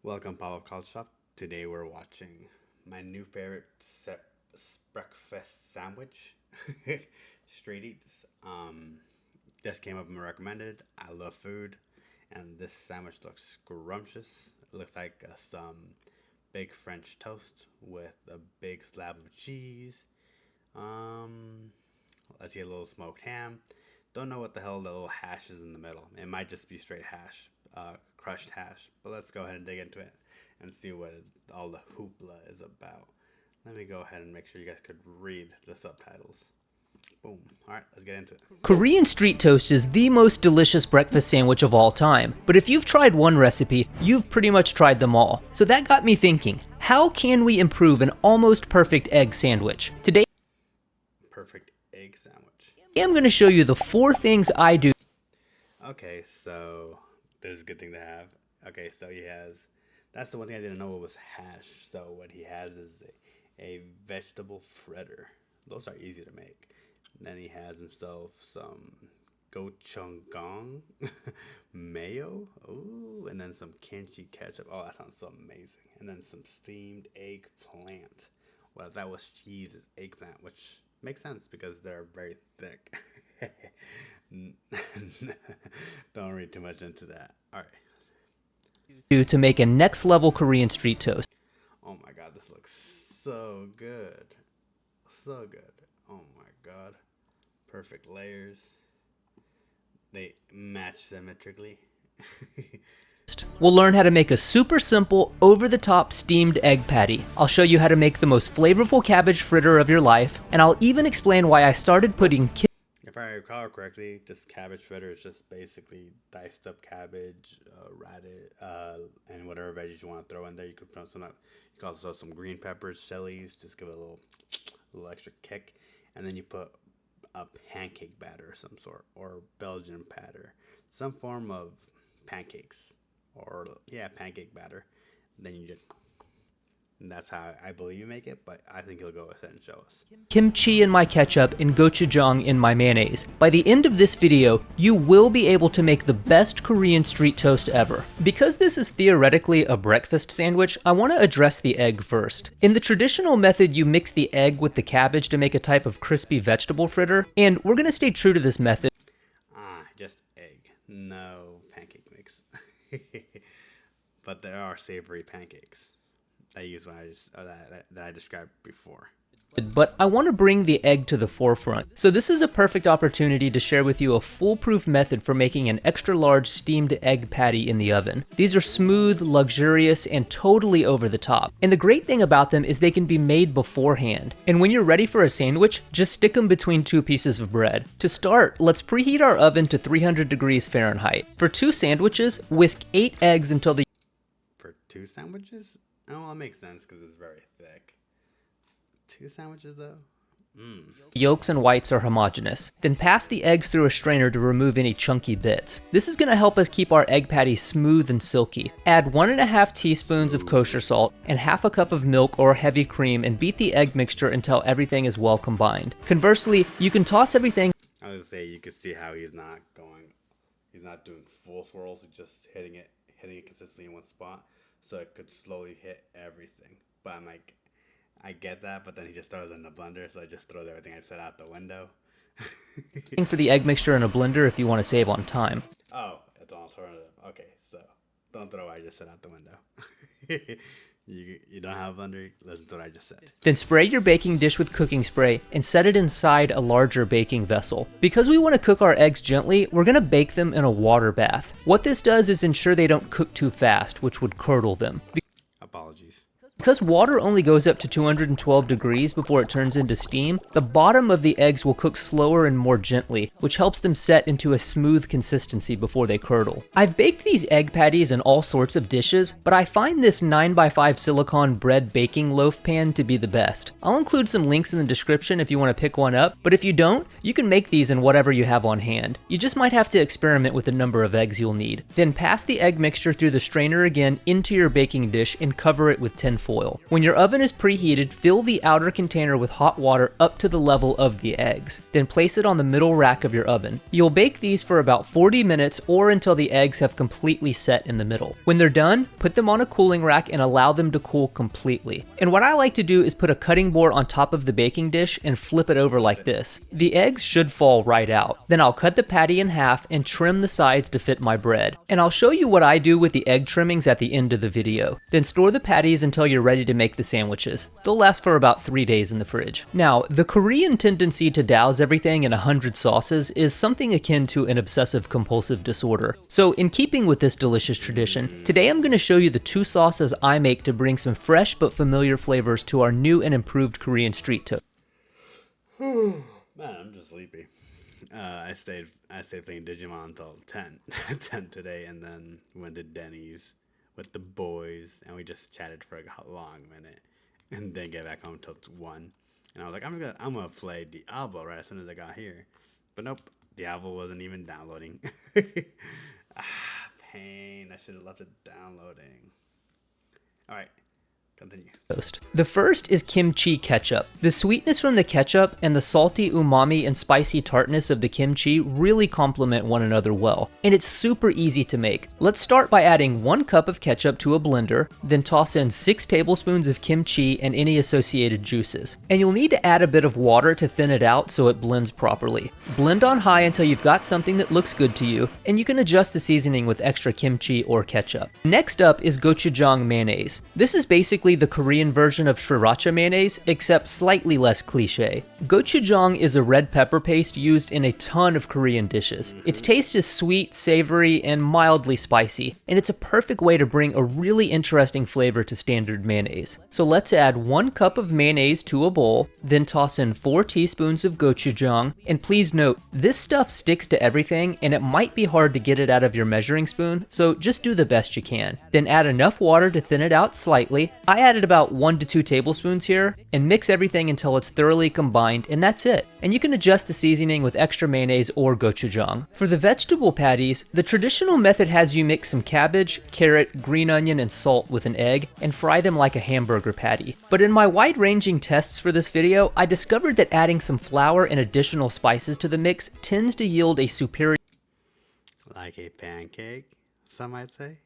Welcome, Pop-Up College Shop. Today we're watching my new favorite breakfast sandwich, Straight Eats. This came up and recommended. I love food, and this sandwich looks scrumptious. It looks like some big French toast with a big slab of cheese. Let's see, a little smoked ham. Don't know what the hell the little hash is in the middle. It might just be straight hash, crushed hash. But let's go ahead and dig into it and see what all the hoopla is about. Let me go ahead and make sure you guys could read the subtitles. Boom. All right, let's get into it. Korean street toast is the most delicious breakfast sandwich of all time. But if you've tried one recipe, you've pretty much tried them all. So that got me thinking, how can we improve an almost perfect egg sandwich? Today, Perfect egg sandwich. I'm going to show you the 4 things I do. Okay, so this is a good thing to have. Okay, so he has, that's the one thing I didn't know was hash. So what he has is a vegetable fritter. Those are easy to make. Then he has himself some gochujang mayo. Ooh, and then some kimchi ketchup. Oh, that sounds so amazing. And then some steamed eggplant. Well, that was cheese is eggplant, which makes sense because they're very thick. Don't read too much into that. All right. To make a next level Korean street toast. Oh my god, this looks so good. So good. Oh my god. Perfect layers. They match symmetrically. We'll learn how to make a super simple, over-the-top steamed egg patty. I'll show you how to make the most flavorful cabbage fritter of your life, and I'll even explain why I started putting If I recall correctly, just cabbage fritter is just basically diced up cabbage, radish, and whatever veggies you want to throw in there. You could put some. You can also throw some green peppers, chilies, just give it a little extra kick, and then you put a pancake batter of some sort, or Belgian batter, some form of pancakes, or pancake batter. Then you just. And that's how I believe you make it, but I think he'll go ahead and show us. Kimchi in my ketchup and gochujang in my mayonnaise. By the end of this video, you will be able to make the best Korean street toast ever. Because this is theoretically a breakfast sandwich, I want to address the egg first. In the traditional method, you mix the egg with the cabbage to make a type of crispy vegetable fritter, and we're going to stay true to this method. Just egg, no pancake mix. But there are savory pancakes. I use when that I described before. But I want to bring the egg to the forefront. So this is a perfect opportunity to share with you a foolproof method for making an extra large steamed egg patty in the oven. These are smooth, luxurious, and totally over the top. And the great thing about them is they can be made beforehand. And when you're ready for a sandwich, just stick them between 2 pieces of bread. To start, let's preheat our oven to 300 degrees Fahrenheit. For 2 sandwiches, whisk 8 eggs until the... For 2 sandwiches? Oh, well, that makes sense because it's very thick. 2 sandwiches, though? Yolks and whites are homogeneous. Then pass the eggs through a strainer to remove any chunky bits. This is going to help us keep our egg patty smooth and silky. Add 1.5 teaspoons of kosher salt and half a cup of milk or heavy cream and beat the egg mixture until everything is well combined. Conversely, you can toss everything... I was going to say, you can see how he's not doing full swirls, he's just hitting it consistently in one spot. So it could slowly hit everything. But I'm like, I get that, but then he just throws it in the blender, so I just throw everything I said out the window. for the egg mixture in a blender if you want to save on time. Oh, it's an alternative. Okay, so don't throw what I just said out the window. You don't have a blender? Listen to what I just said. Then spray your baking dish with cooking spray and set it inside a larger baking vessel. Because we want to cook our eggs gently, we're going to bake them in a water bath. What this does is ensure they don't cook too fast, which would curdle them. Apologies. Because water only goes up to 212 degrees before it turns into steam, the bottom of the eggs will cook slower and more gently, which helps them set into a smooth consistency before they curdle. I've baked these egg patties in all sorts of dishes, but I find this 9x5 silicone bread baking loaf pan to be the best. I'll include some links in the description if you want to pick one up, but if you don't, you can make these in whatever you have on hand. You just might have to experiment with the number of eggs you'll need. Then pass the egg mixture through the strainer again into your baking dish and cover it with tin foil. foil. When your oven is preheated, fill the outer container with hot water up to the level of the eggs. Then place it on the middle rack of your oven. You'll bake these for about 40 minutes or until the eggs have completely set in the middle. When they're done, put them on a cooling rack and allow them to cool completely. And what I like to do is put a cutting board on top of the baking dish and flip it over like this. The eggs should fall right out. Then I'll cut the patty in half and trim the sides to fit my bread. And I'll show you what I do with the egg trimmings at the end of the video. Then store the patties until you're ready to make the sandwiches. They'll last for about 3 days in the fridge. Now, the Korean tendency to douse everything in 100 sauces is something akin to an obsessive compulsive disorder. So in keeping with this delicious tradition, today I'm going to show you the 2 sauces I make to bring some fresh but familiar flavors to our new and improved Korean street toast. Man, I'm just sleepy. I stayed playing Digimon until 10 today, and then went to Denny's with the boys, and we just chatted for a long minute, and then get back home till 1. And I was like, I'm gonna play Diablo right as soon as I got here, but nope, Diablo wasn't even downloading. Pain. I should have left it downloading. All right. Continue. The first is kimchi ketchup. The sweetness from the ketchup and the salty umami and spicy tartness of the kimchi really complement one another well, and it's super easy to make. Let's start by adding 1 cup of ketchup to a blender, then toss in 6 tablespoons of kimchi and any associated juices. And you'll need to add a bit of water to thin it out so it blends properly. Blend on high until you've got something that looks good to you, and you can adjust the seasoning with extra kimchi or ketchup. Next up is gochujang mayonnaise. This is basically the Korean version of sriracha mayonnaise, except slightly less cliche. Gochujang is a red pepper paste used in a ton of Korean dishes. Its taste is sweet, savory, and mildly spicy, and it's a perfect way to bring a really interesting flavor to standard mayonnaise. So let's add 1 cup of mayonnaise to a bowl, then toss in 4 teaspoons of gochujang, and please note, this stuff sticks to everything and it might be hard to get it out of your measuring spoon, so just do the best you can. Then add enough water to thin it out slightly. I added about 1 to 2 tablespoons here, and mix everything until it's thoroughly combined, and that's it. And you can adjust the seasoning with extra mayonnaise or gochujang. For the vegetable patties, the traditional method has you mix some cabbage, carrot, green onion, and salt with an egg, and fry them like a hamburger patty. But in my wide-ranging tests for this video, I discovered that adding some flour and additional spices to the mix tends to yield a superior Like a pancake, some might say.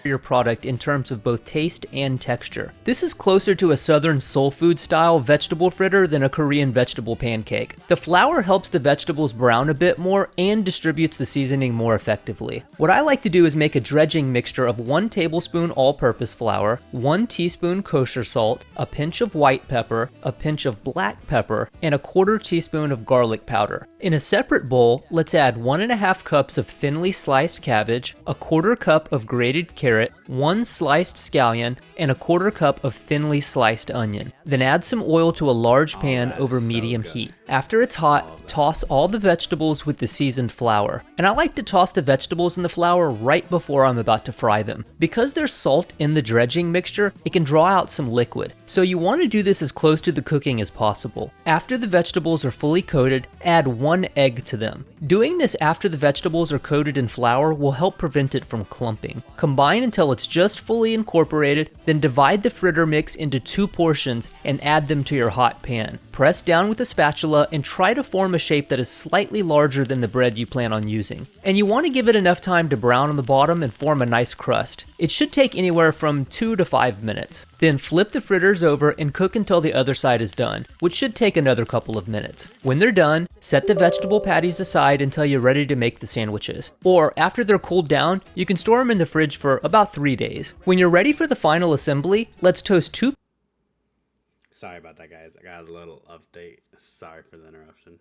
your product in terms of both taste and texture. This is closer to a southern soul food style vegetable fritter than a Korean vegetable pancake. The flour helps the vegetables brown a bit more and distributes the seasoning more effectively. What I like to do is make a dredging mixture of 1 tablespoon all-purpose flour, 1 teaspoon kosher salt, a pinch of white pepper, a pinch of black pepper, and a 1/4 teaspoon of garlic powder. In a separate bowl, let's add 1.5 cups of thinly sliced cabbage, a 1/4 cup of grated carrot, 1 sliced scallion, and a 1/4 cup of thinly sliced onion. Then add some oil to a large pan over medium heat. After it's hot, toss all the vegetables with the seasoned flour. And I like to toss the vegetables in the flour right before I'm about to fry them. Because there's salt in the dredging mixture, it can draw out some liquid. So you want to do this as close to the cooking as possible. After the vegetables are fully coated, add 1 egg to them. Doing this after the vegetables are coated in flour will help prevent it from clumping. Combine until it's just fully incorporated, then divide the fritter mix into 2 portions and add them to your hot pan. Press down with a spatula and try to form a shape that is slightly larger than the bread you plan on using. And you want to give it enough time to brown on the bottom and form a nice crust. It should take anywhere from 2 to 5 minutes. Then flip the fritters over and cook until the other side is done, which should take another couple of minutes. When they're done, set the vegetable patties aside until you're ready to make the sandwiches. Or after they're cooled down, you can store them in the fridge for about 3 days. When you're ready for the final assembly, let's toast 2. Sorry about that, guys. I got a little update. Sorry for the interruption.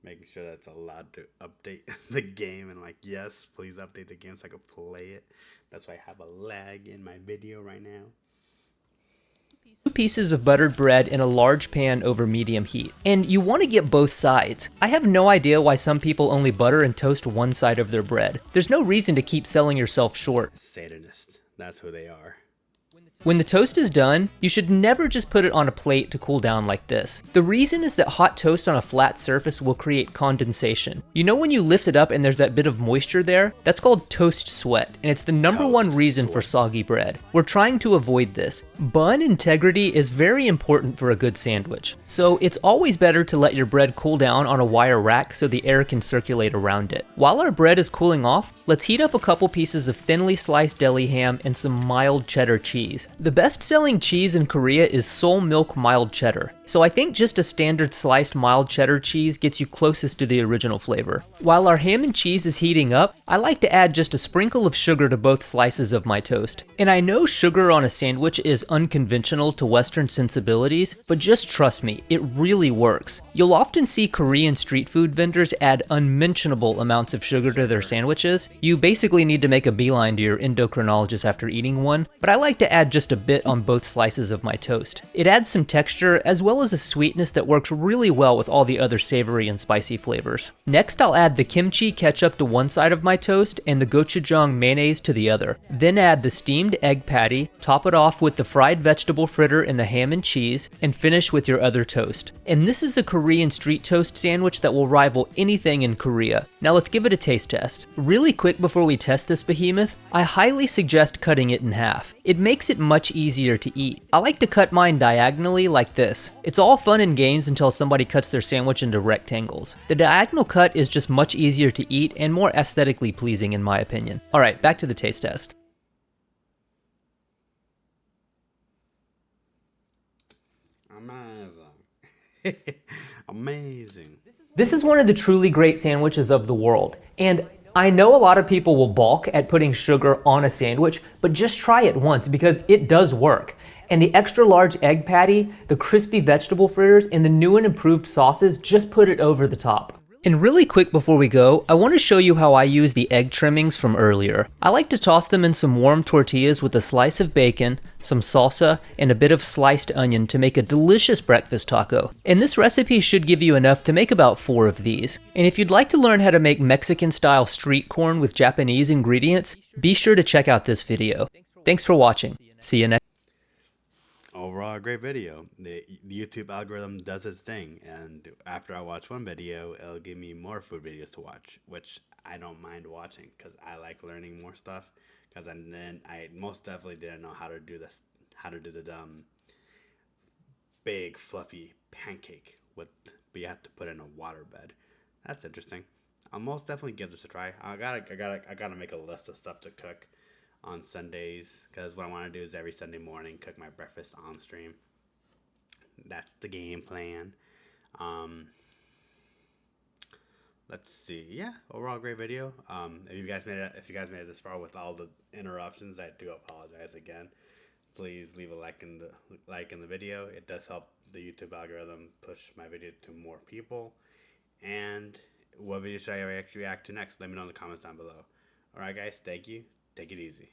Making sure that's allowed to update the game. And like, yes, please update the game so I can play it. That's why I have a lag in my video right now. 2 pieces of buttered bread in a large pan over medium heat. And you want to get both sides. I have no idea why some people only butter and toast one side of their bread. There's no reason to keep selling yourself short. Satanists. That's who they are. When the toast is done, you should never just put it on a plate to cool down like this. The reason is that hot toast on a flat surface will create condensation. You know when you lift it up and there's that bit of moisture there? That's called toast sweat, and it's the number one Toast reason for sweat. soggy bread. We're trying to avoid this. Bun integrity is very important for a good sandwich, so it's always better to let your bread cool down on a wire rack so the air can circulate around it. While our bread is cooling off, let's heat up a couple pieces of thinly sliced deli ham and some mild cheddar cheese. The best-selling cheese in Korea is Seoul Milk Mild Cheddar, so I think just a standard sliced mild cheddar cheese gets you closest to the original flavor. While our ham and cheese is heating up, I like to add just a sprinkle of sugar to both slices of my toast. And I know sugar on a sandwich is unconventional to Western sensibilities, but just trust me, it really works. You'll often see Korean street food vendors add unmentionable amounts of sugar to their sandwiches. You basically need to make a beeline to your endocrinologist after eating one, but I like to add just a bit on both slices of my toast. It adds some texture as well as a sweetness that works really well with all the other savory and spicy flavors. Next, I'll add the kimchi ketchup to one side of my toast and the gochujang mayonnaise to the other. Then add the steamed egg patty, top it off with the fried vegetable fritter and the ham and cheese, and finish with your other toast. And this is a Korean street toast sandwich that will rival anything in Korea. Now let's give it a taste test. Really quick before we test this behemoth, I highly suggest cutting it in half. It makes it much easier to eat. I like to cut mine diagonally like this. It's all fun and games until somebody cuts their sandwich into rectangles. The diagonal cut is just much easier to eat and more aesthetically pleasing in my opinion. Alright, back to the taste test. Amazing. Amazing. This is one of the truly great sandwiches of the world, and I know a lot of people will balk at putting sugar on a sandwich, but just try it once because it does work. And the extra large egg patty, the crispy vegetable fritters, and the new and improved sauces just put it over the top. And really quick before we go, I want to show you how I use the egg trimmings from earlier. I like to toss them in some warm tortillas with a slice of bacon, some salsa, and a bit of sliced onion to make a delicious breakfast taco. And this recipe should give you enough to make about 4 of these. And if you'd like to learn how to make Mexican-style street corn with Japanese ingredients, be sure to check out this video. Thanks for watching. See you next. Overall, a great video. The YouTube algorithm does its thing, and after I watch one video, it'll give me more food videos to watch, which I don't mind watching because I like learning more stuff. Because then I most definitely didn't know how to do this, how to do the big fluffy pancake but you have to put in a water bed. That's interesting. I'll most definitely give this a try. I gotta make a list of stuff to cook on Sundays because what I want to do is every Sunday morning cook my breakfast on stream. That's the game plan. Um, let's see. Yeah, overall great video. If you guys made it this far with all the interruptions, I do apologize again. Please leave a like in the video. It does help the YouTube algorithm push my video to more people. And what video should I react to next? Let me know in the comments down below. All right, guys. Thank you. Take it easy.